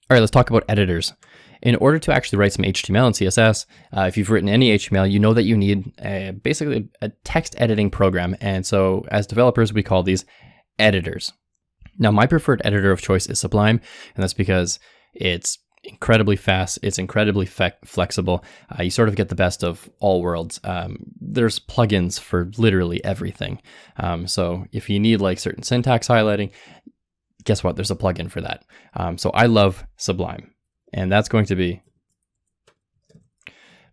All right, let's talk about editors. In order to actually write some HTML and CSS, if you've written any HTML, you know that you need basically a text editing program. And so as developers, we call these editors. Now, my preferred editor of choice is Sublime, and that's because it's incredibly fast, it's incredibly flexible. You sort of get the best of all worlds. There's plugins for literally everything. So if you need like certain syntax highlighting, guess what? There's a plugin for that. So I love Sublime, and that's going to be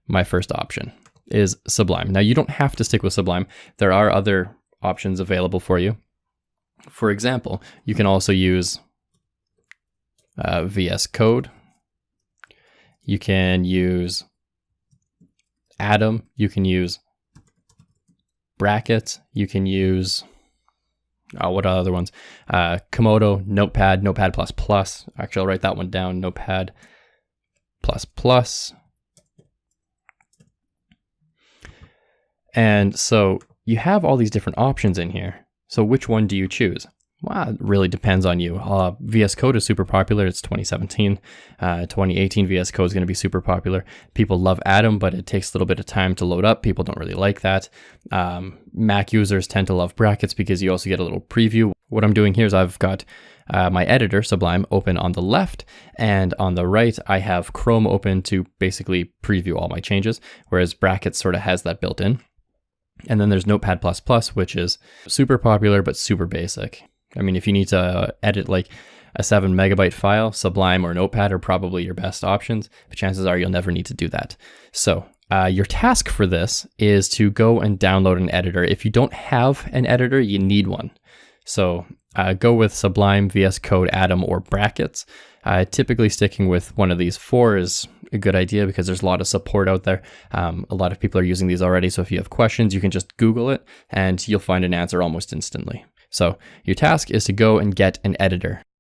my first option is Sublime. Now you don't have to stick with Sublime. There are other options available for you. For example, you can also use VS Code. You can use Atom. You can use Brackets. You can use what are other ones? Komodo, Notepad, Notepad++. Actually, I'll write that one down. Notepad++. And so you have all these different options in here. So which one do you choose? Well, it really depends on you. VS Code is super popular. It's 2017. 2018 VS Code is going to be super popular. People love Atom, but it takes a little bit of time to load up. People don't really like that. Mac users tend to love Brackets because you also get a little preview. What I'm doing here is I've got my editor, Sublime, open on the left, and on the right, I have Chrome open to basically preview all my changes, whereas Brackets sort of has that built in. And then there's Notepad++, which is super popular, but super basic. I mean, if you need to edit like a 7 megabyte file, Sublime or Notepad are probably your best options, but chances are you'll never need to do that. So your task for this is to go and download an editor. If you don't have an editor, you need one. So go with Sublime, VS Code, Atom, or Brackets. Typically sticking with one of these four is a good idea because there's a lot of support out there. A lot of people are using these already. So if you have questions, you can just Google it and you'll find an answer almost instantly. So your task is to go and get an editor.